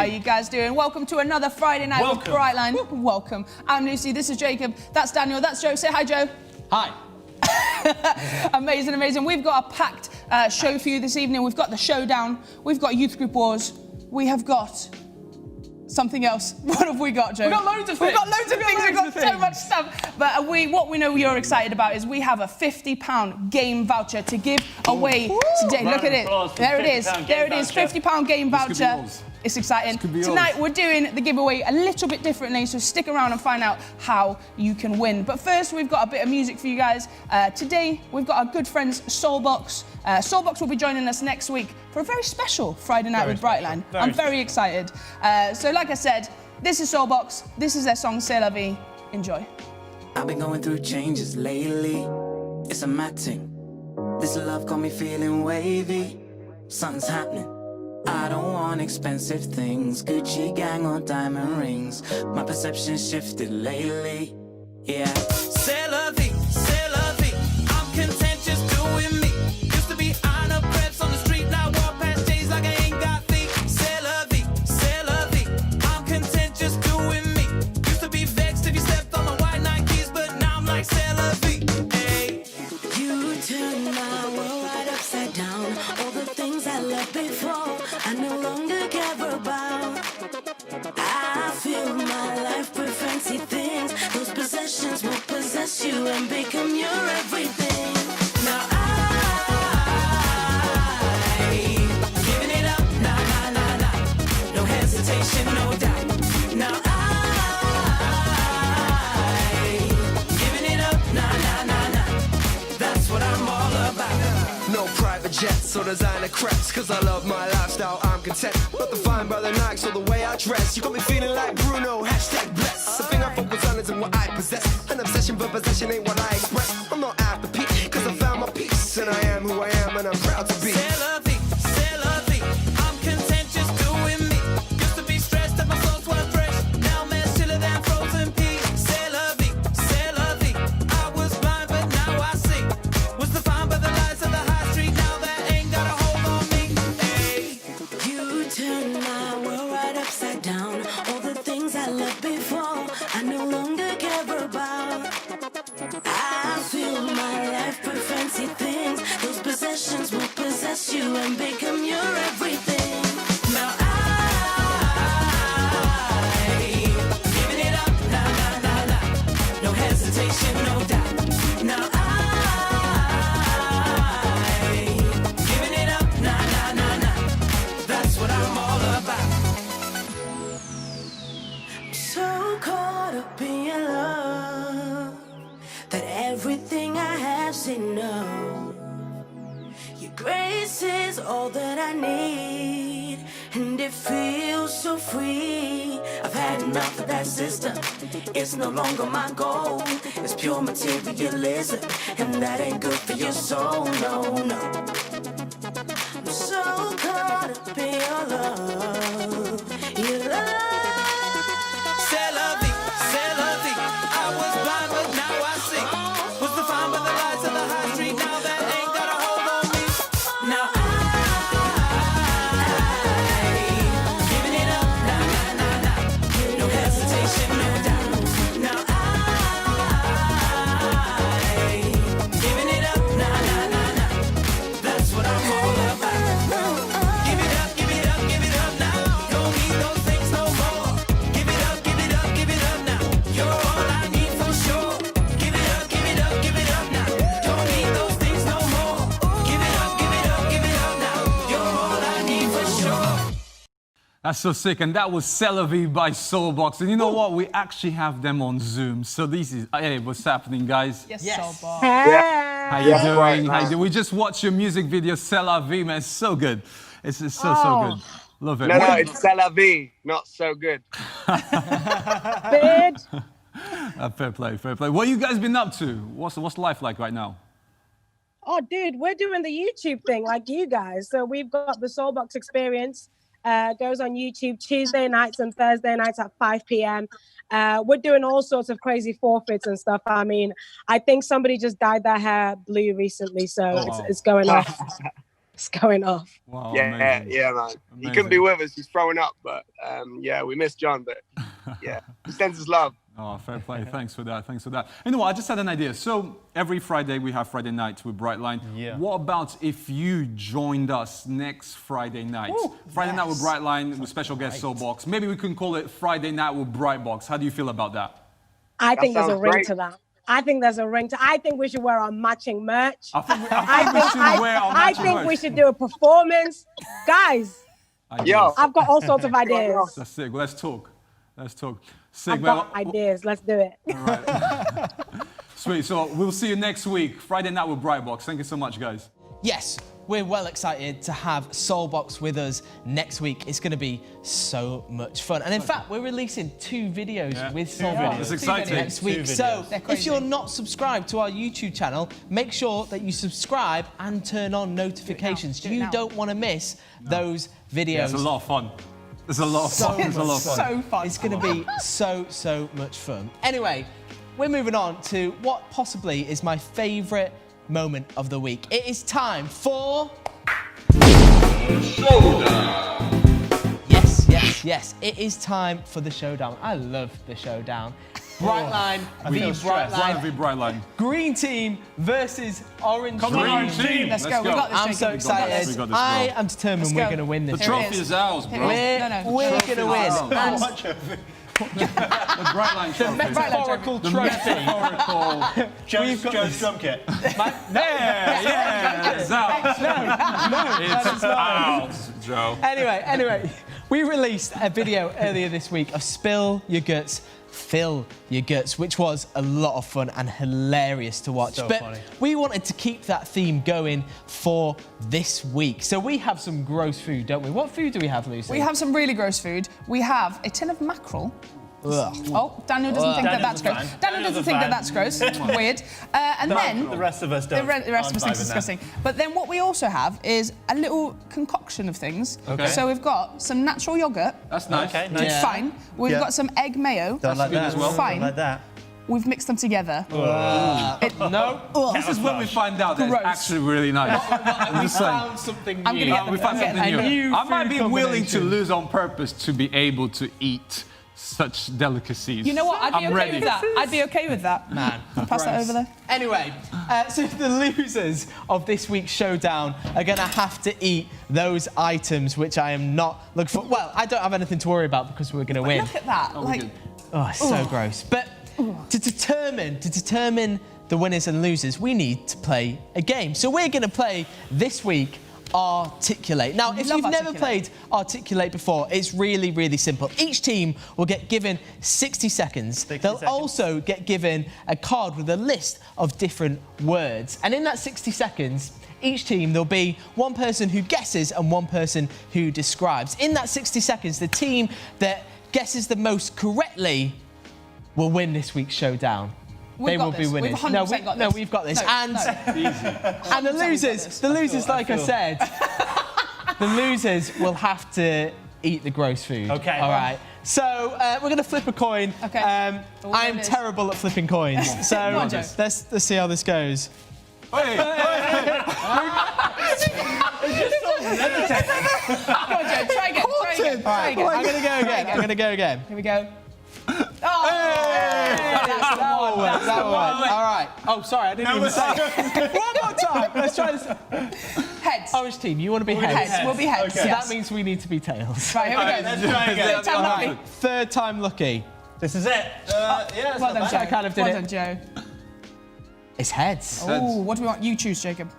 are you guys doing? Welcome to another Friday night with Brightline. Welcome. I'm Lucy, this is Jacob, that's Daniel, that's Joe. Say hi, Joe. Hi. Amazing, amazing. We've got a packed show for you this evening. We've got the showdown, we've got Youth Group Wars, we have got something else. What have we got, Joe? We've got loads of things. We've got loads of things, we've got so much stuff. But what we know you're excited about is we have a £50 game voucher to give away today. Look at it. There it is. There it is, £50 game voucher. It's exciting. Tonight we're doing the giveaway a little bit differently, so stick around and find out how you can win. But first, we've got a bit of music for you guys. Today, we've got our good friends Soulbox. Soulbox will be joining us next week for a very special Friday night with Brightline. I'm very excited. So like I said, this is Soulbox. This is their song, C'est la vie. Enjoy. I've been going through changes lately. It's a mad thing. This love got me feeling wavy. Something's happening. I don't want expensive things, Gucci gang or diamond rings. My perception shifted lately, yeah. C'est la vie, I'm content just doing me. Used to be on a preps on the street, now walk past days like I ain't got feet. C'est la vie, I'm content just doing me. Used to be vexed if you stepped on my white Nikes, but now I'm like c'est la vie, hey. You turned my world right upside down. All the things I loved before I no longer care about. I feel my life with fancy things. Those possessions will possess you and become your everything. Now I giving it up, nah. No hesitation, no doubt. Now I giving it up, nah. That's what I'm all about. No private jets or designer crepes, cause I love my lifestyle, I'm content. Not the fine brother Nikes or the way I dress. You got me feeling like Bruno, hashtag bless. The thing I focus on isn't what I possess. An obsession for possession ain't what I express. I'm not after peak, cause I found my peace. And I am who I am and I'm proud to be. C'est la vie, I'm content just doing me. Used to be stressed that my thoughts weren't fresh. Now man chiller than frozen peas. C'est la vie, I was blind but now I see. Was defined by the lights of the high street. Now that ain't got a hold on me, hey. You turned my world right upside down. All the things I loved before I no longer care about. I feel my life with fancy things. Those possessions will possess you and become your everything. Now I giving it up, nah. No hesitation, no doubt. Now I giving it up, nah. That's what I'm all about. I'm so caught up in your love that everything I have said no. Your grace is all that I need, and it feels so free. I've had enough of that system. It's no longer my goal. It's pure materialism, and that ain't good for your soul, no. I'm so caught up in your love, your love. C'est la vie, I was blind but now I see. Was defined by the lights of the high street. Now that ain't got a hold on me. Now I giving it up, nah. No hesitation, no doubt. Now I giving it up, nah. That's what I'm all about. Give it up now. Don't need those things no more. Give it up now. You're all I need for sure. Give it up now. Don't need those things no more. Give it up now. You're all I need for sure. That's so sick, and that was C'est la vie by Soulbox. And you know what? We actually have them on Zoom. So this is, hey, what's happening, guys? Yes. Soulbox. How you doing? How you doing? We just watched your music video, C'est la vie, man. It's so good. It's so good. Love it. No, it's C'est la vie, not so good. Bid. Fair play. What you guys been up to? What's life like right now? Oh, dude, we're doing the YouTube thing like you guys. So we've got the Soulbox Experience. Goes on YouTube Tuesday nights and Thursday nights at 5 p.m. We're doing all sorts of crazy forfeits and stuff. I mean, I think somebody just dyed their hair blue recently, so it's going off. It's going off. Wow, Yeah, amazing. yeah, man. He couldn't be with us. He's throwing up, but yeah, we miss John, but yeah, he sends his love. Oh, fair play. Thanks for that. Thanks for that. You know what? I just had an idea. So every Friday we have Friday night with Brightline. Yeah. What about if you joined us next Friday night? Friday night with Brightline with special guest Soulbox. Maybe we can call it Friday night with Brightbox. How do you feel about that? I think there's a sounds ring great. to that. I think there's a ring to. I think we should wear our matching merch. I think we should wear our I matching think merch. we should do a performance, guys. Yo, I've got all sorts of ideas. That's sick. Let's talk. Let's talk. Sick, I've man. got ideas. Let's do it. Sweet. So we'll see you next week, Friday night with Brightbox. Thank you so much, guys. Yes, we're well excited to have Soulbox with us next week. It's going to be so much fun. And in fact, we're releasing 2 videos with Soulbox It's exciting. next week. 2 So videos. if you're not subscribed to our YouTube channel, make sure that you subscribe and turn on notifications. Do it You now. don't want to miss those videos. Yeah, it's a lot of fun. It's a lot of fun. It's a lot of fun. So fun. It's going to be so much fun. Anyway, we're moving on to what possibly is my favourite moment of the week. It is time for... Yes. It is time for the showdown. I love the showdown. Brightline v Brightline v Brightline. Brightline. Green team versus orange team. Green team. Let's go. We got this, I'm Jacob. so We got excited. this. We got this, I bro. am determined Let's we're go. going to win this. The Here it trophy is. is ours, bro. Here it is. We're, No, we're trophy going to is win. ours. And The Brightline trophy. metaphorical trophy. Metaphorical. Joe's drum kit. Yeah, it's ours. It's ours, Joe. Anyway, we released a video earlier this week of Spill Your Guts, Fill Your Guts, which was a lot of fun and hilarious to watch. So but funny. we wanted to keep that theme going for this week. So we have some gross food, don't we? What food do we have, Lucy? We have some really gross food. We have a tin of mackerel. Ugh. Oh, Daniel doesn't think that that's Daniel's a gross. fan. Daniel doesn't Daniel's a think that fan. that's gross. Weird. And then The rest of us the don't. rest of us aren't think it's vibing disgusting. But then what we also have is a little concoction of things. Okay. So we've got some natural yogurt. That's nice. Okay, It's nice. Yeah. fine. We've Yeah. got some egg mayo. Don't like good that as well. Fine. Don't like that. We've mixed them together. No. Ugh. This is when we find out that it's Gross. actually really nice. We just saying. found something new. I'm gonna get We found I'm something getting new. new I might food be willing to combination. lose on purpose to be able to eat such delicacies. You know what? I'd be I'm okay ready. with that. I'd be okay with that. Man. Pass that over there. Anyway, so the losers of this week's showdown are going to have to eat those items, which I am not looking for. Well, I don't have anything to worry about because we're going to win. Look at that. Like, good. Oh, it's so gross. But to determine the winners and losers, we need to play a game. So we're going to play this week Articulate. Now, if Love you've never Articulate. played Articulate before, it's really, really simple. Each team will get given 60 seconds. 60 They'll seconds. also get given a card with a list of different words. And in that 60 seconds, each team, there'll be one person who guesses and one person who describes. In that 60 seconds, the team that guesses the most correctly will win this week's showdown. We've They got will this. be winning. We've 100% got No, this. we've got this. No, and no. and the losers, like I said, the losers will have to eat the gross food. Okay. All right. So we're going to flip a coin. Okay. Well, I'm it is. terrible at flipping coins. So Go on, Joe. let's see how this goes. Hey, Go on, Joe. Try again. I'm going to go again. Here we go. Oh! That one. All right. Oh, sorry, I didn't even say it. One more time. Let's try this. Heads. Orange team, you want to be heads. Heads. We'll be heads. So Yes. that means we need to be tails. Right, here we go. Let's try again. Time All lucky. right. Third time lucky. This is it. Yeah, it's Well not done, bad. Joe. I kind of did well it. done, Joe. It's heads. Oh, what do we want? You choose, Jacob.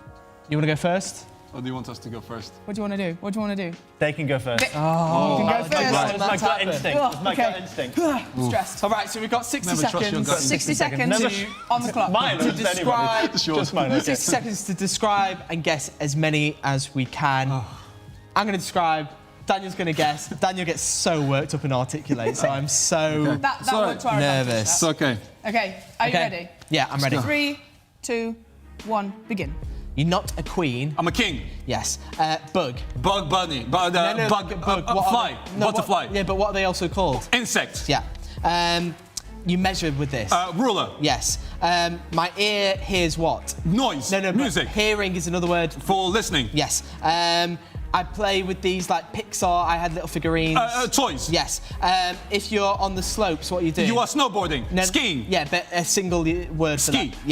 You want to go first? or do you want us to go first? What do you want to do? What do you want to do? They can go first. You can go Right. first. It's my That's gut happened. instinct. Oh, It's my okay. gut instinct. Stressed. All right, so we've got 60 Never trust your seconds. gut 60 seconds Never- on the clock. Mine To or just describe- anybody? Just mine. Okay. 60 seconds to describe and guess as many as we can. I'm going to describe. Daniel's going to guess. Daniel gets so worked up and articulate, so I'm so That Sorry. worked to our advantage, nervous. It's okay. that. Okay, are you Okay. ready? Yeah, I'm ready. 3, 2, 1, begin. You're not a queen. I'm a king. Yes. Bug. Bug bunny. Bug, No, no, bug, like a bug. What are fly. they- no, Butterfly. yeah, but what are they also called? Insect. Yeah. You measure with this. Ruler. Yes. My ear hears what? Noise. No, Music. Hearing is another word. For listening. Yes. I play with these like Pixar. I had little figurines. Toys. Yes. If you're on the slopes, what are you doing? You are snowboarding. No, Skiing. Yeah, but a single word for Ski. that.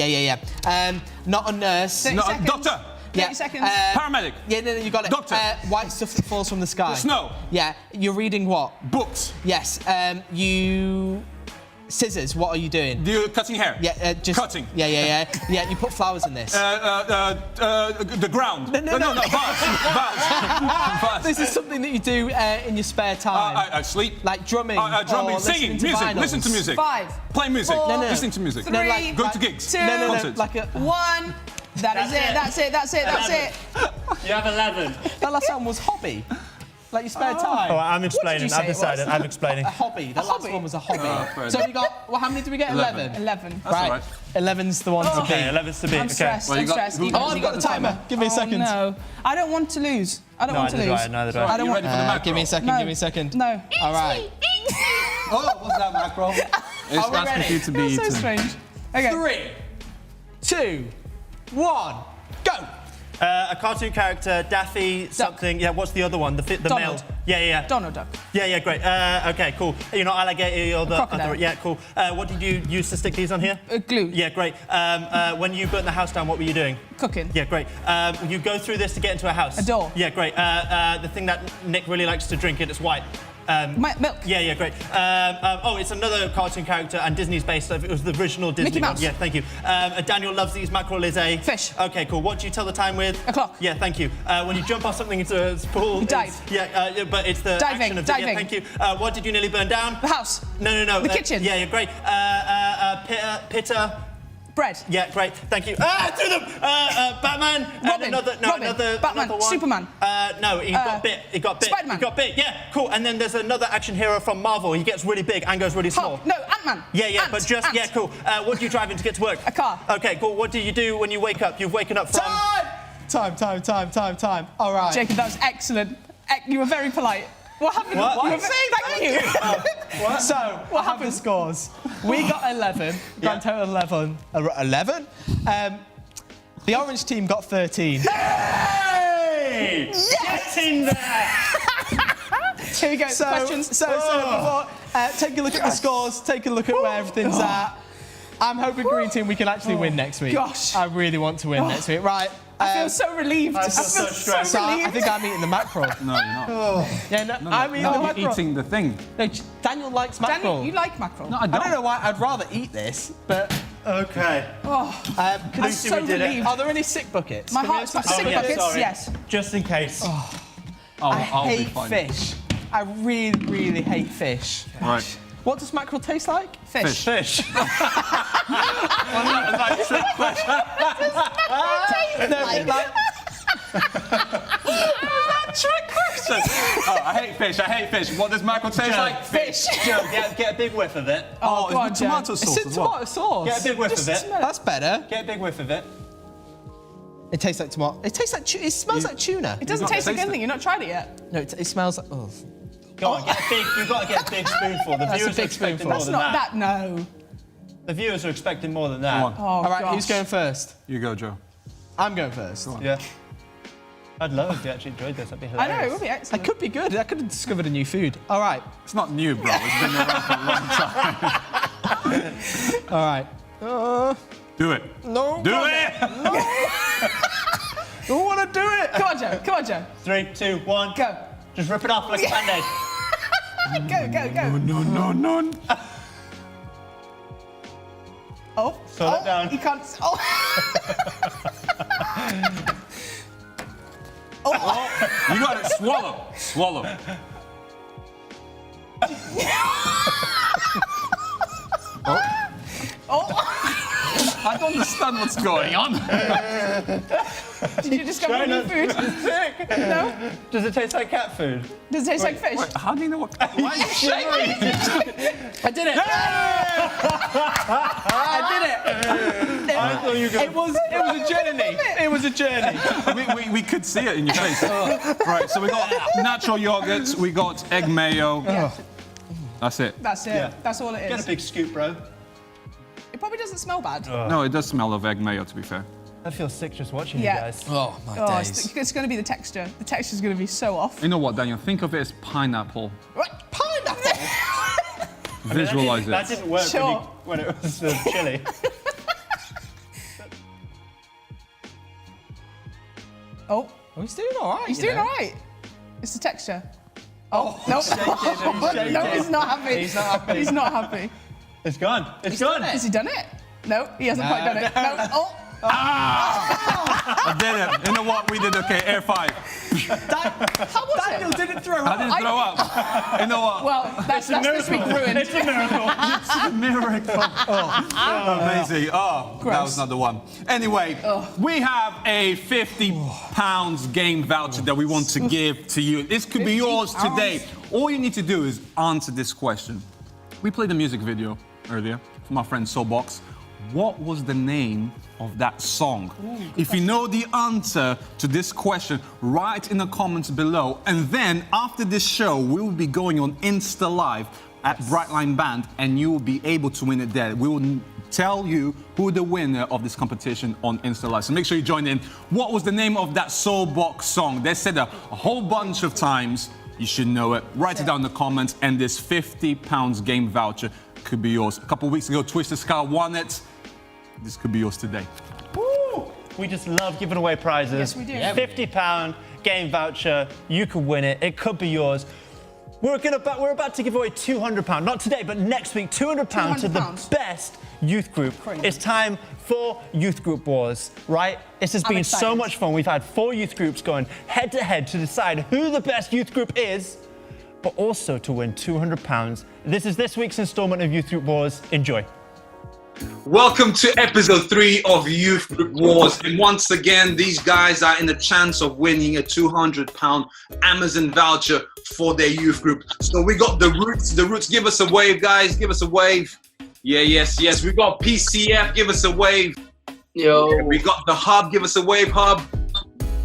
Yeah. Not a nurse. 30 seconds. Doctor. 30 seconds. Paramedic. Yeah, no, you got it. Doctor. White stuff that falls from the sky. Snow. Yeah. You're reading what? Books. Yes. Scissors. What are you doing? You're cutting hair. Yeah. Just Cutting. Yeah. You put flowers in this. The ground. No. Vase. This is something that you do in your spare time. I sleep. Like drumming. Drumming, or singing, listening to music. vinyls. Listen to music. 5. Play music. Four, Listening to music. 3, No, like- Go to gigs. 2, Concerts. Like a, 1. That's it. That's it. You have 11. that last one was hobby. Like your spare time. Oh, I'm explaining. say I've it was? decided. I'm explaining. A hobby. The last hobby? one was a hobby. fair So enough. we got. Well, how many did we get? 11. 11. That's all right. 11's the one to Okay, beat. 11's to beat. I'm Okay. stressed. Well, you I'm got- stressed. who- Even oh, as you got the timer. Give me a second. No, I don't want to lose. I don't want to Neither lose. do I, neither do I. I don't You want. ready for the macro? Give me a second. No. Give me a second. No. All right. Oh, what's that macro? It's Are we asking ready? for you to be That's so eaten. strange. Okay. 3, 2, 1, go. A cartoon character, Daffy, something. Yeah, what's the other one? The male. Donald. Yeah. Donald Duck. Yeah, great. Okay, cool. You're not alligator, you're the crocodile. other. Yeah, cool. What did you use to stick these on here? Glue. Yeah, great. When you burnt the house down, what were you doing? Cooking. Yeah, great. You go through this to get into a house. A door. Yeah, great. The thing that Nick really likes to drink, it's white. Milk. Yeah, great. It's another cartoon character, and Disney's based. It was the original Disney Mickey one. Mouse. Yeah, thank you. Daniel loves these. Mackerel is a Fish. Okay, cool. What do you tell the time with? A clock. Yeah, thank you. When you jump off something into a pool, You dive. But it's the Diving, action of diving. Yeah, thank you. What did you nearly burn down? The house. No. The kitchen. Yeah, great. Pitter. Bread. Yeah, great. Thank you. Through them. Batman. Robin. And another Batman. one. Superman. No, he got bit. He got bit. Spider-Man. He got bit. Yeah, cool. And then there's another action hero from Marvel. He gets really big and goes really small. Hulk. No, Ant-Man. Yeah, Ant, but just Ant. yeah, cool. What do you drive in to get to work? A car. Okay, cool. What do you do when you wake up? You've woken up from. Time. All right. Jacob, that was excellent. You were very polite. What happened? What? You were thank you. So, I have the scores. We got 11. Grand total 11. 11? The orange team got 13. Hey! Get in there! Here we go. So, Questions. before, take a look at the scores, take a look at where everything's at. I'm hoping green team we can actually win next week. Gosh. I really want to win next week. Right. I feel so relieved. I feel so stressed. So relieved. I think I'm eating the mackerel. No, you're not. Yeah, no, I'm eating the No, mackerel. you're eating the thing. No, Daniel likes mackerel. Daniel, you like mackerel? No, I I don't. don't know why. I'd rather eat this, but Okay. I'm Lucy, so we did it. relieved. are there any sick buckets? My Can we heart's have got some sick yeah, buckets. sorry. Yes. Just in case. I'll I be hate fine. fish. I really, really hate fish. Right. What does mackerel taste like? Fish. Fish. Trick question. I hate fish. What does mackerel taste like? Fish. Joe, get a big whiff of it. Oh, go on, it's with Joe. tomato sauce It's in as well. tomato sauce. Get a big whiff of it. That's better. Get a big whiff of it. It tastes like tomato. It tastes like. It smells like tuna. It doesn't not taste like tasted. anything. You've not tried it yet. No, it smells like. Oh. Go on, you've got to get a big spoonful. The That's a viewers big are expecting spoonful. more That's than not that. that. No. The viewers are expecting more than that. Come on. Oh, All right, gosh. who's going first? You go, Joe. I'm going first. Yeah. I'd love if you actually enjoyed this. That'd be I hilarious. know, it would be I excellent. could be good. I could have discovered a new food. All right. It's not new, bro. It's been around for a long time. All right. Do it. No. Do it. I don't want to do it. Come on, Joe. Come on, Joe. 3, 2, 1. Go. Just rip it off like a band-aid. Go. No. Oh. Slow it down. You can't. Oh. You got it. Swallow. I don't understand what's going on. Did you discover a new food? No? Does it taste like cat food? Does it taste like fish? Wait, how do you know what? Why are you shaking? I did it. I did it. I thought you were going It was a journey. It was a journey. we could see it in your face. Right, so we got natural yogurt, we got egg mayo. That's it. That's it. Yeah. That's all it Get is. a big scoop, bro. It probably doesn't smell bad. No, it does smell of egg mayo, to be fair. I feel sick just watching Yeah. you guys. Oh, my Oh, days. it's going to be the texture. The texture's going to be so off. You know what, Daniel? Think of it as pineapple. What? Pineapple? Visualize That it. didn't work Sure. when it was the chili. Oh, Oh, he's doing all right. he's you doing know. all right. It's the texture. Oh, no. shaking. No, he's not happy. He's not happy. He's not happy. It's gone. It's gone. Has he done it? No, he hasn't quite done it. No. Oh. I did it. You know what? We did okay. Air 5. How was Daniel it? didn't throw I up. didn't throw up. You know what? Well, that's this week ruined. It's a miracle. Miracle. Oh, amazing. Oh, that Gross. was not the one. Anyway, we have a £50 game voucher that we want to give to you. This could be yours £50. today. All you need to do is answer this question. We played a music video earlier from our friend Soulbox. What was the name of that song? If you know the answer to this question, write in the comments below. And then after this show, we will be going on Insta Live at BRIGHTLINE Band, and you will be able to win it there. We will tell you who the winner of this competition on Insta Live. So make sure you join in. What was the name of that Soulbox song? They said a whole bunch of times. You should know it. Write it down in the comments, and this £50 game voucher could be yours. A couple of weeks ago, Twisted Scar won it. This could be yours today. Woo! We just love giving away prizes. Yes, we do. £50 game voucher. You could win it. It could be yours. We're about to give away £200. Not today, but next week. £200 to the £200. best youth group. Crazy. It's time for Youth Group Wars, right? This has I'm been so excited. much fun. We've had 4 youth groups going head to head to decide who the best youth group is, but also to win £200. This is this week's installment of Youth Group Wars. Enjoy. Welcome to episode 3 of Youth Group Wars. And once again, these guys are in the chance of winning a £200 Amazon voucher for their youth group. So we got the Roots. The Roots, give us a wave, guys. Give us a wave. Yeah, yes. We got PCF. Give us a wave. Yo. We got the Hub. Give us a wave, Hub.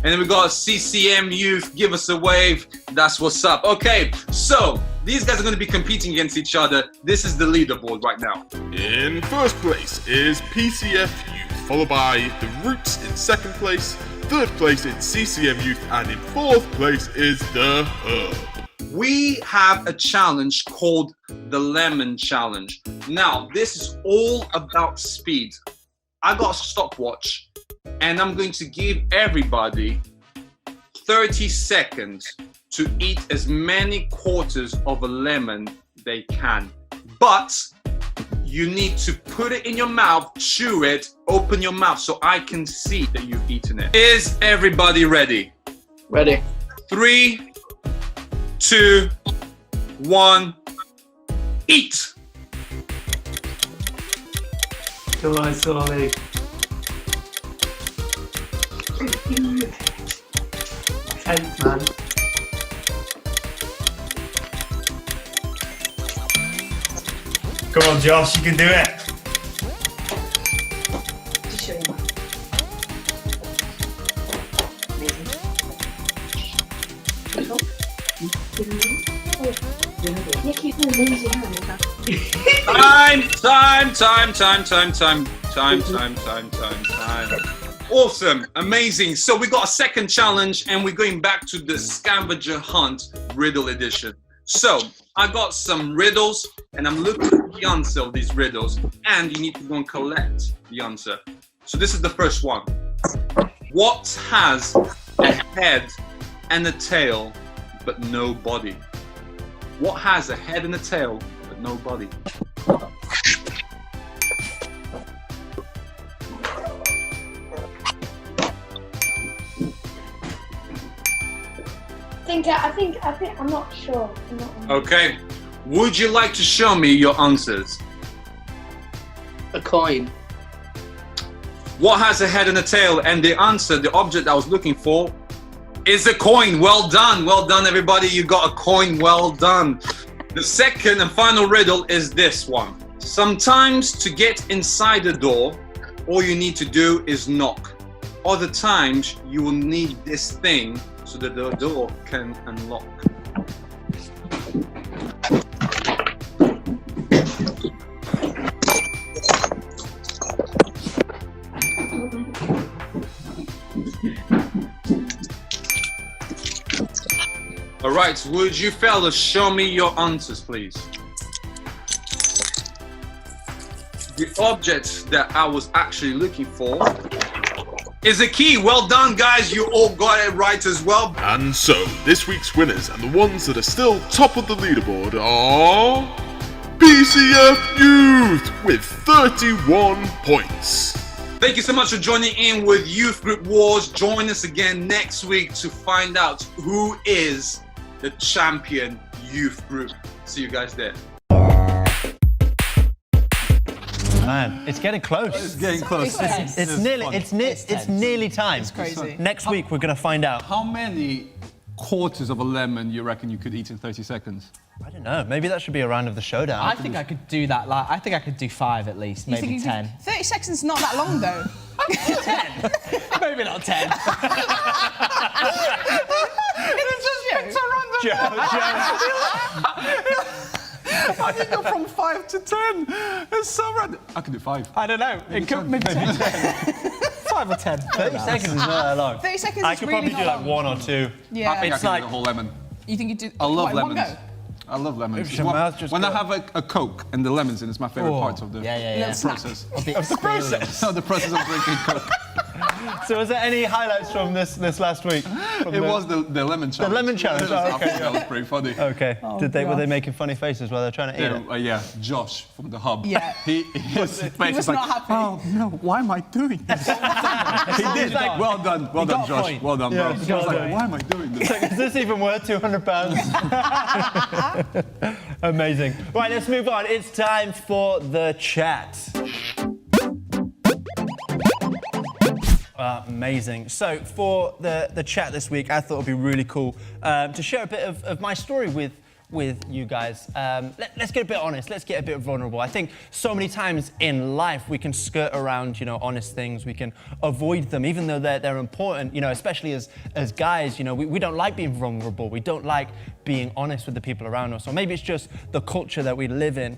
And then we got CCM Youth. Give us a wave. That's what's up. Okay, so these guys are going to be competing against each other. This is the leaderboard right now. In first place is PCF Youth, followed by The Roots in second place, third place in CCM Youth, and in fourth place is The Hub. We have a challenge called the Lemon Challenge. Now, this is all about speed. I got a stopwatch, and I'm going to give everybody 30 seconds to eat as many quarters of a lemon they can. But you need to put it in your mouth, chew it, open your mouth so I can see that you've eaten it. Is everybody ready? Ready. 3, 2, 1, eat! Come on, Solly. Tense, man. Come on, Josh, you can do it. Time. Awesome, amazing. So we got a second challenge and we're going back to the scavenger hunt riddle edition. So I got some riddles and I'm looking at the answer of these riddles and you need to go and collect the answer. So this is the first one. What has a head and a tail but no body? What has a head and a tail but no body? I think I'm not sure. Okay. Would you like to show me your answers? A coin. What has a head and a tail? And the answer, the object I was looking for, is a coin. Well done. Well done, everybody. You got a coin. Well done. The second and final riddle is this one. Sometimes to get inside a door, all you need to do is knock. Other times, you will need this thing so that the door can unlock. Right, would you fellas show me your answers, please? The object that I was actually looking for is a key. Well done, guys. You all got it right as well. And so, this week's winners and the ones that are still top of the leaderboard are PCF Youth with 31 points. Thank you so much for joining in with Youth Group Wars. Join us again next week to find out who is the champion youth group. See you guys there. Man, it's getting close. It's getting close. It's nearly time. It's crazy. Next week we're gonna find out. How many quarters of a lemon you reckon you could eat in 30 seconds? I don't know. Maybe that should be a round of the showdown. I think I could do that. Like, I think I could do 5 at least, You think maybe you 10. could- 30 seconds is not that long, though. 10? Maybe not 10. I think you're from 5 to 10. It's so random. I could do 5. I don't know. It could maybe 10. 5 or 10. 30 seconds is not that long. 30 seconds I is could really probably do not like long. 1 or 2. Yeah. I think It's I like- could do the whole lemon. You think you do? I love what, in one lemons. go? I love lemons. If your mouth just When I go- have a Coke and the lemons in, it's my favorite part of the Yeah. process. Of the process. No, the process of drinking Coke. So was there any highlights from this last week? It was the lemon challenge. The lemon challenge, oh, okay. That was pretty funny. Okay. Were they gosh. making funny faces while they're trying to eat it? Yeah, Josh from the hub. Yeah. He was basically not like, happy. oh no, why am I doing this? He did. like- Well done, got a Josh. point. Well done, Yeah, bro. he He got was a like, point. why am I doing this? Is this even worth 200 pounds? Amazing. Right, let's move on. It's time for the chat. Amazing. So for the chat this week, I thought it'd be really cool to share a bit of my story with you guys. Let's get a bit honest. Let's get a bit vulnerable. I think so many times in life we can skirt around, honest things. We can avoid them, even though they're important. Especially as guys, we don't like being vulnerable. We don't like being honest with the people around us. Or maybe it's just the culture that we live in.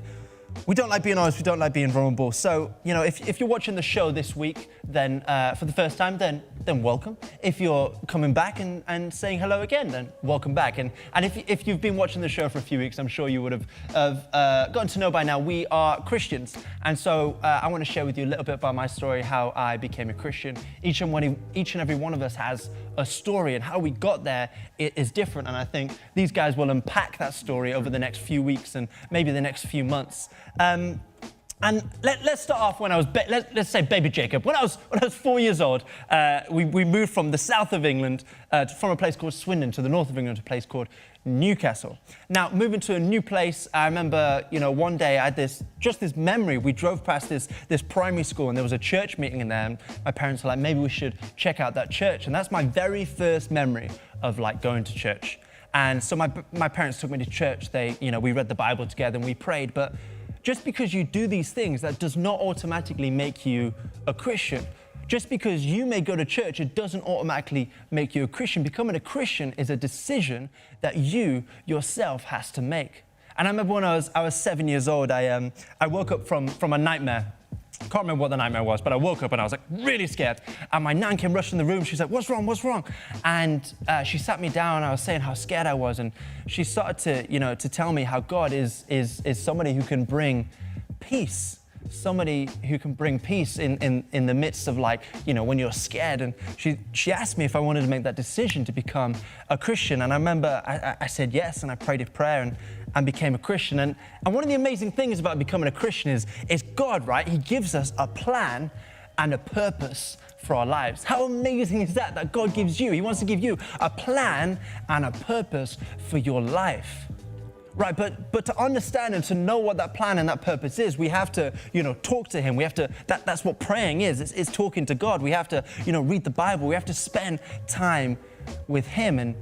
We don't like being honest, we don't like being vulnerable. So, if you're watching the show this week, then for the first time, then welcome. If you're coming back and saying hello again, then welcome back. And if you've been watching the show for a few weeks, I'm sure you would have gotten to know by now, we are Christians. And so I want to share with you a little bit about my story, how I became a Christian. Each and every one of us has a story, and how we got there is different. And I think these guys will unpack that story over the next few weeks and maybe the next few months. And let's start off when I was, let's say baby Jacob. When I was 4 years old, we moved from the south of England, from a place called Swindon to the north of England to a place called Newcastle. Now, moving to a new place, I remember, one day I had this memory. We drove past this primary school and there was a church meeting in there, and my parents were like, maybe we should check out that church. And that's my very first memory of going to church. And so my parents took me to church. We read the Bible together and we prayed, but just because you do these things, that does not automatically make you a Christian. Just because you may go to church, it doesn't automatically make you a Christian. Becoming a Christian is a decision that you yourself has to make. And I remember when I was 7 years old, I woke up from a nightmare. I can't remember what the nightmare was, but I woke up and I was really scared. And my nan came rushing in the room. She's like, what's wrong? And she sat me down. I was saying how scared I was. And she started to tell me how God is somebody who can bring peace. Somebody who can bring peace in the midst of when you're scared. And she asked me if I wanted to make that decision to become a Christian. And I remember I said yes, and I prayed a prayer and became a Christian. And one of the amazing things about becoming a Christian is God, right? He gives us a plan and a purpose for our lives. How amazing is that God gives you? He wants to give you a plan and a purpose for your life. Right, but to understand and to know what that plan and that purpose is, we have to, talk to Him. We have to, that's what praying is. It's talking to God. We have to, read the Bible. We have to spend time with Him. And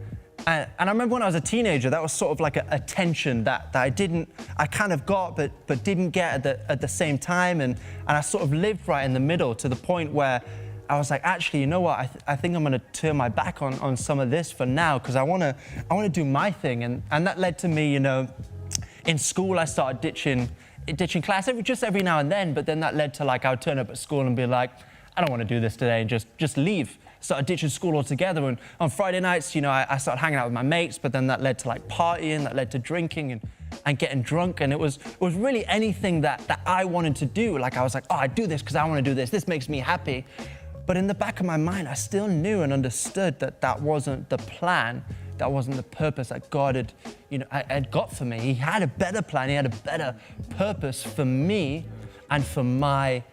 I remember when I was a teenager, that was sort of like a tension that I kind of got, but didn't get at the same time. And I sort of lived right in the middle, to the point where I was like, actually, you know what? I think I'm going to turn my back on some of this for now, because I want to do my thing. And that led to me, in school, I started ditching class every now and then. But then that led to I would turn up at school and be like, I don't want to do this today, and just leave. started ditching school altogether. And on Friday nights, you know, I started hanging out with my mates, but then that led to like partying, that led to drinking and getting drunk. And it was really anything that I wanted to do. Like I was like, oh, I do this because I want to do this. This makes me happy. But in the back of my mind, I still knew and understood that that wasn't the plan. That wasn't the purpose that God had, you know, had got for me. He had a better plan. He had a better purpose for me and for my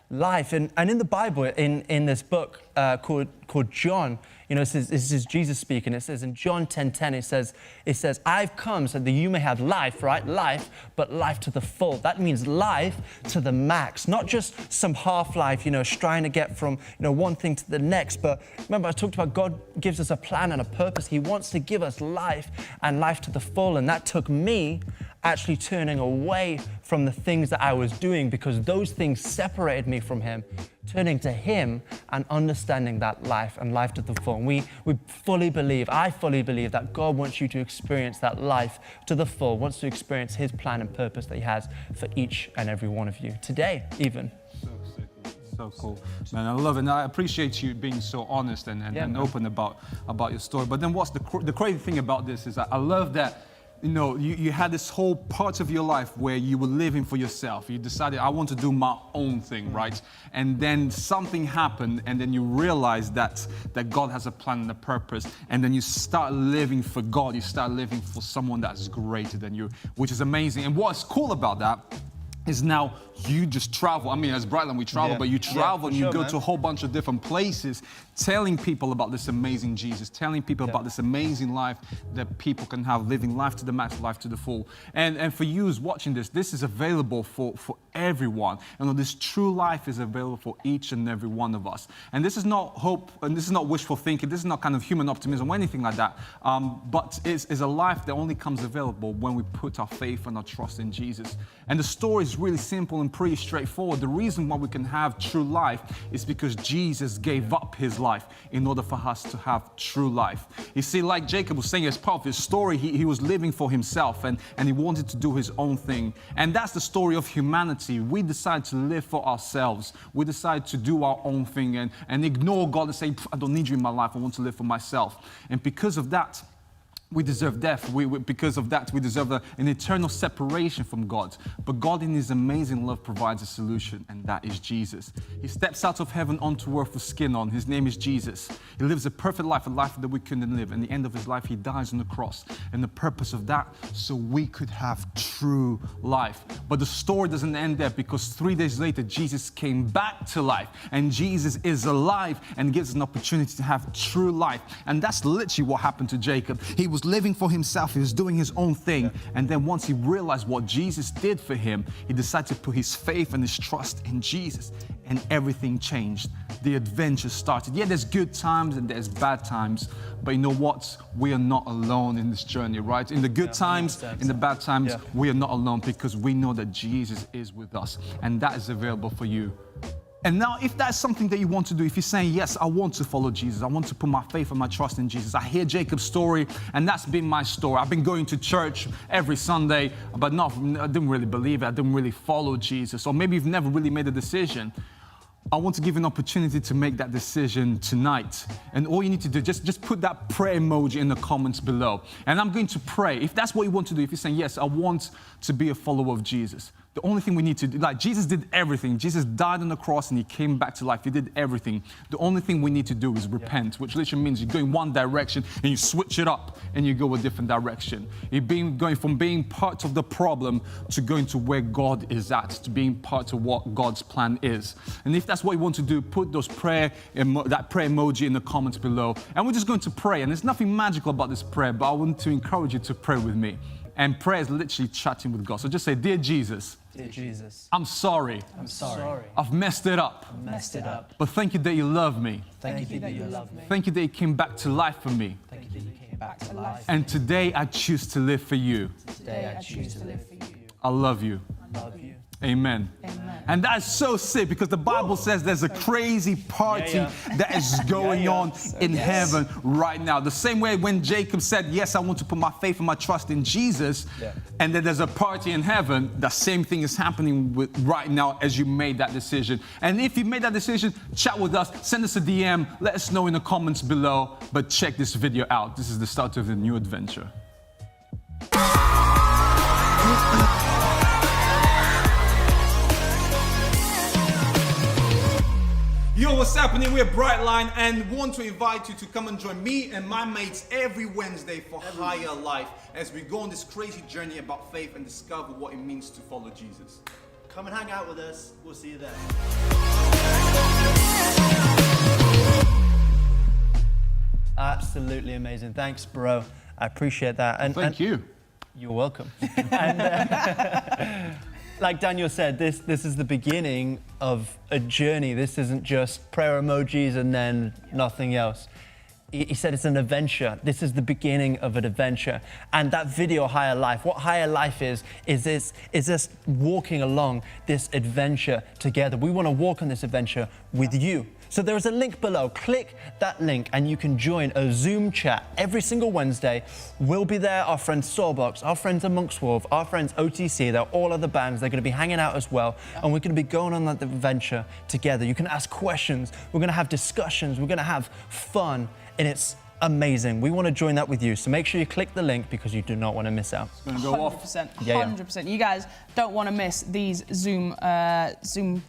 life. And in the Bible, in this book called John, you know, this is Jesus speaking. It says in John 10:10, it says, I've come so that you may have life, right? Life, but life to the full. That means life to the max, not just some half life, you know, trying to get from, you know, one thing to the next. But remember, I talked about God gives us a plan and a purpose. He wants to give us life and life to the full. And that took me actually turning away from the things that I was doing because those things separated me from Him, turning to Him and understanding that life and life to the full. And we fully believe, I fully believe that God wants you to experience that life to the full, wants to experience His plan and purpose that He has for each and every one of you, today even. So cool, man. I love it. And I appreciate you being so honest and open about your story. But then what's the crazy thing about this is that I love that, you know, you had this whole part of your life where you were living for yourself. You decided, I want to do my own thing, right? And then something happened, and then you realize that God has a plan and a purpose, and then you start living for God. You start living for someone that's greater than you, which is amazing. And what's cool about that is now you just travel. I mean, as Brightline, we travel, but you travel and you go to a whole bunch of different places, telling people about this amazing Jesus, telling people about this amazing life that people can have, living life to the max, life to the full. And for you who's watching this is available for everyone. And this true life is available for each and every one of us. And this is not hope, and this is not wishful thinking, this is not kind of human optimism or anything like that. But it's a life that only comes available when we put our faith and our trust in Jesus. And the story is really simple and pretty straightforward. The reason why we can have true life is because Jesus gave up His life in order for us to have true life. You see, like Jacob was saying, as part of his story, he was living for himself and he wanted to do his own thing. And that's the story of humanity. We decide to live for ourselves. We decide to do our own thing and ignore God and say, I don't need you in my life. I want to live for myself. And because of that, we deserve death. Because of that, we deserve an eternal separation from God. But God, in His amazing love, provides a solution, and that is Jesus. He steps out of heaven onto earth with skin on. His name is Jesus. He lives a perfect life, a life that we couldn't live. And at the end of His life, He dies on the cross. And the purpose of that, so we could have true life. But the story doesn't end there, because 3 days later, Jesus came back to life. And Jesus is alive and gives us an opportunity to have true life. And that's literally what happened to Jacob. He was living for himself. He was doing his own thing. And then once he realized what Jesus did for him, he decided to put his faith and his trust in Jesus. And everything changed. The adventure started. Yeah, there's good times and there's bad times. But you know what? We are not alone in this journey, right? In the good times, in the bad times, we are not alone, because we know that Jesus is with us. And that is available for you. And now, if that's something that you want to do, if you're saying, yes, I want to follow Jesus, I want to put my faith and my trust in Jesus. I hear Jacob's story, and that's been my story. I've been going to church every Sunday, but I didn't really believe it. I didn't really follow Jesus. Or maybe you've never really made a decision. I want to give you an opportunity to make that decision tonight. And all you need to do, just put that prayer emoji in the comments below. And I'm going to pray. If that's what you want to do, if you're saying, yes, I want to be a follower of Jesus, the only thing we need to do, like Jesus did everything. Jesus died on the cross and He came back to life. He did everything. The only thing we need to do is repent, which literally means you go in one direction and you switch it up and you go a different direction. You're going from being part of the problem to going to where God is at, to being part of what God's plan is. And if that's what you want to do, put that prayer emoji in the comments below. And we're just going to pray. And there's nothing magical about this prayer, but I want to encourage you to pray with me. And prayer is literally chatting with God. So just say, Dear Jesus, I'm sorry. I've messed it up. But thank you that you love me. Thank you that you came back to life for me. And today I choose to live for you. I love you. Amen. And that's so sick because the Bible says there's a crazy party that is going on in heaven right now. The same way when Jacob said, yes, I want to put my faith and my trust in Jesus, and then there's a party in heaven, the same thing is happening right now as you made that decision. And if you made that decision, chat with us, send us a DM, let us know in the comments below, but check this video out. This is the start of a new adventure. Yo, what's happening? We're BRIGHTLINE and want to invite you to come and join me and my mates every Wednesday for Higher Life as we go on this crazy journey about faith and discover what it means to follow Jesus. Come and hang out with us. We'll see you there. Absolutely amazing. Thanks, bro. I appreciate that. And Thank you. You're welcome. And like Daniel said, this is the beginning of a journey. This isn't just prayer emojis and then nothing else. He said it's an adventure. This is the beginning of an adventure. And that video, Higher Life, what Higher Life is this walking along this adventure together. We want to walk on this adventure with you. So there is a link below. Click that link and you can join a Zoom chat every single Wednesday. We'll be there, our friends Soulbox, our friends Amongst Wolf, our friends OTC, they're all other bands. They're going to be hanging out as well. And we're going to be going on that adventure together. You can ask questions. We're going to have discussions. We're going to have fun. And it's amazing. We want to join that with you. So make sure you click the link because you do not want to miss out. It's going to go 100%. 100%. You guys don't want to miss these Zoom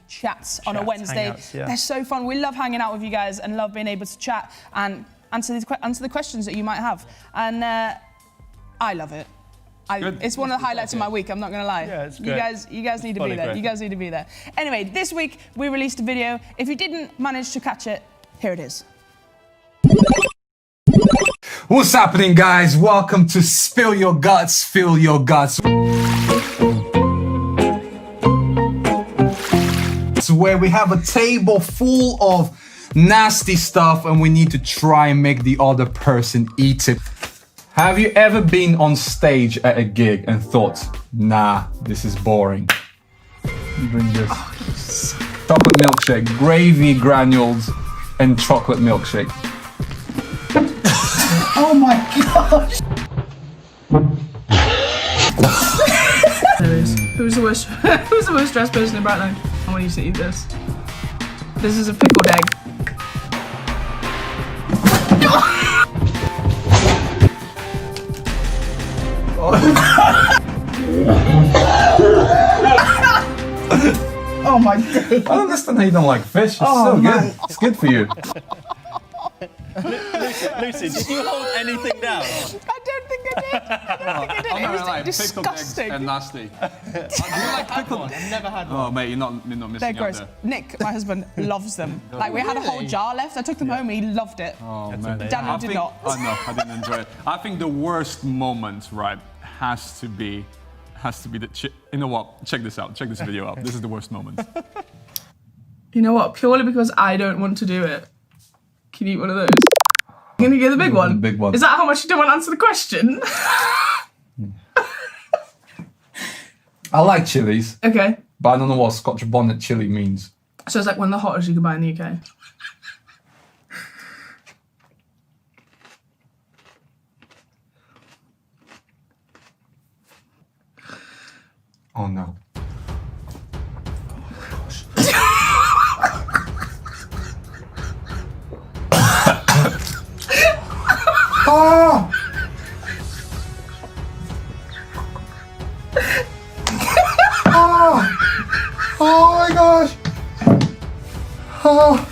chats on a Wednesday. Hangouts, They're so fun. We love hanging out with you guys and love being able to chat and answer the questions that you might have. And I love it. It's one of the highlights of my week, I'm not gonna lie. Yeah, it's great. You guys need to be there. Great. You guys need to be there. Anyway, this week we released a video. If you didn't manage to catch it, here it is. What's happening, guys? Welcome to Spill Your Guts, Fill Your Guts. It's where we have a table full of nasty stuff and we need to try and make the other person eat it. Have you ever been on stage at a gig and thought, nah, this is boring? You bring this chocolate milkshake, gravy granules, and chocolate milkshake. Oh my gosh! Who's the worst? Who's the most stressed person in BRIGHTLINE? I want you to eat this. This is a pickled egg. Oh my god! I don't understand how you don't like fish. It's so good. It's good for you. Lucy, did you hold anything down? I don't think I did. I'm It not was gonna lie, pickled eggs disgusting. and nasty. Do you like pickled? I've never had one. Oh mate, you're not missing They're out gross. there. Nick, my husband, loves them. Like we had a whole jar left. I took them home. He loved it. Oh man, Daniel did not. Oh no, I didn't enjoy it. I think the worst moment, right, has to be the. You know what? Check this out. Check this video out. This is the worst moment. You know what? Purely because I don't want to do it. Can you eat one of those? I'm gonna get the big one. The big one. Is that how much you don't want to answer the question? I like chilies, Okay. but I don't know what Scotch bonnet chili means. So it's like one of the hottest you can buy in the UK. Oh no. Oh! Oh! Oh my gosh! Oh!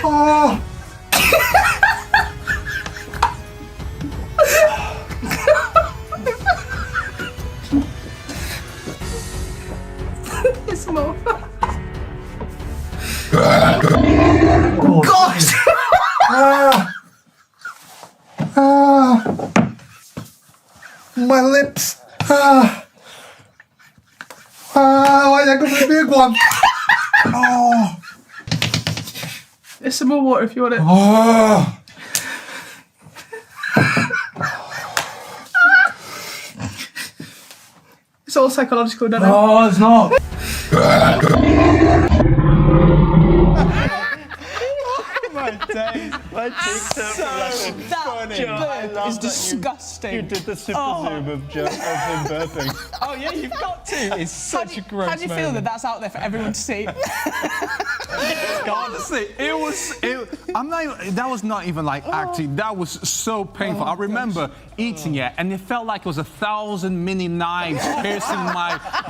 Oh! It's more. Oh, Gosh! Ah! Ah! My lips! Ah! Ah! Why did I go for the big one? Oh! There's some more water if you want it. Oh! It's all psychological, don't it? Oh, it's not. My days. My cheeks are funny. That is disgusting. You did the super zoom of him burping. Oh yeah, you've got to. It's such a gross How do you feel that that's out there for everyone to see? Honestly, that was not even like acting. That was so painful. I remember eating it, and it felt like it was 1,000 mini knives piercing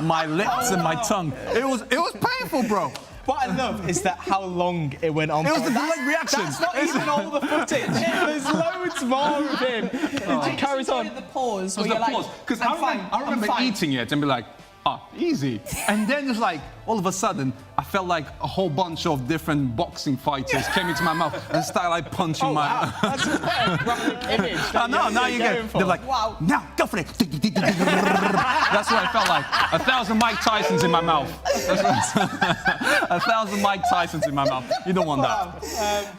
my lips and my tongue. It was painful, bro. What I love is that how long it went on. It was for. the delayed reaction. That's not even all the footage. There's loads more of him. It carries on. The pause. It was the pause. Because I remember eating it and be like, easy. And then it's like, all of a sudden, I felt like a whole bunch of different boxing fighters came into my mouth and started like punching my... Wow. That's quite a graphic image. Now you get... They're like, wow. Now, go for it. That's what I felt like. 1,000 Mike Tysons in my mouth. 1,000 Mike Tysons in my mouth. You don't want that.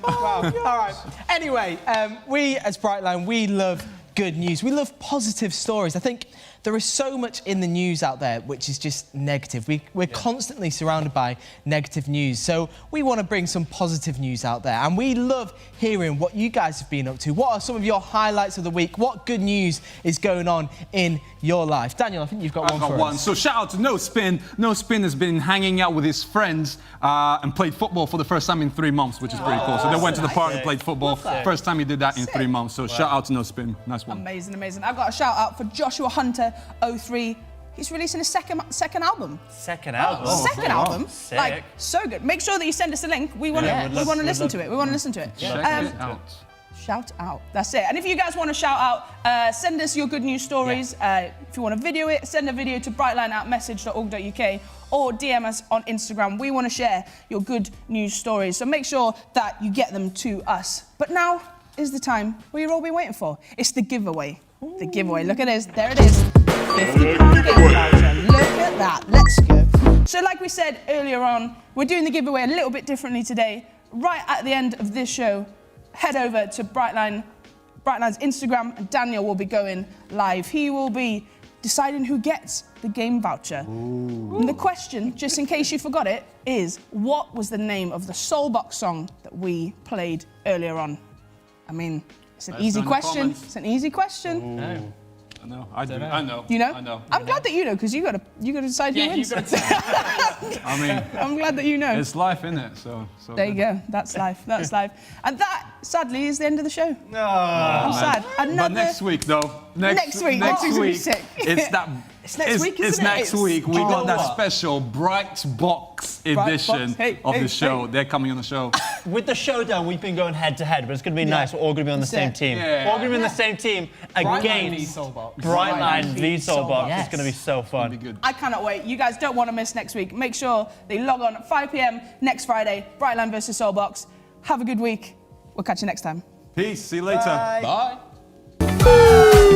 Wow. All right. Anyway, we as Brightline, we love good news. We love positive stories. I think there is so much in the news out there which is just negative. We're constantly surrounded by negative news. So we want to bring some positive news out there. And we love hearing what you guys have been up to. What are some of your highlights of the week? What good news is going on in your life? Daniel, I think you've got one for us. So shout out to No Spin. No Spin has been hanging out with his friends and played football for the first time in 3 months, which is pretty cool. So they went to the park and played football. First time he did that in 3 months. So shout out to No Spin. Nice one. Amazing, amazing. I've got a shout out for Joshua Hunter 03. He's releasing his second album. Second album? Second album. Sick. Like, so good. Make sure that you send us a link. We want to listen to it. We want to listen to it. Check it out. Shout out. That's it. And if you guys want to shout out, send us your good news stories. If you want to video it, send a video to brightline@message.org.uk or DM us on Instagram. We want to share your good news stories. So make sure that you get them to us. But now is the time where you've all been waiting for. It's the giveaway. The giveaway. Look at this. There it is. £50 game voucher. Look at that. Let's go. So like we said earlier on, we're doing the giveaway a little bit differently today. Right at the end of this show, head over to Brightline's Instagram, and Daniel will be going live. He will be deciding who gets the game voucher. And the question, just in case you forgot it, is what was the name of the Soulbox song that we played earlier on? I mean, it's an easy question. It's an easy question. I know. I know. You know? I know. I'm glad that you know, because you got to decide who wins. I mean, I'm glad that you know. it's life, innit? So There you go. That's life. That's life. And that, sadly, is the end of the show. No. I'm sad. But next week, though. Next week. Next week's gonna be sick. It's that. It's next week, isn't It's it? next week. We got that special Bright Box edition of the show. They're coming on the show. With the showdown, we've been going head to head, but it's going to be nice. We're all going to be on the same team. Yeah. We're all going to be on the same team against Brightline v Soulbox. Yes. It's going to be so fun. Be good. I cannot wait. You guys don't want to miss next week. Make sure they log on at 5 p.m. next Friday. Brightline versus Soulbox. Have a good week. We'll catch you next time. Peace. See you later. Bye. Bye.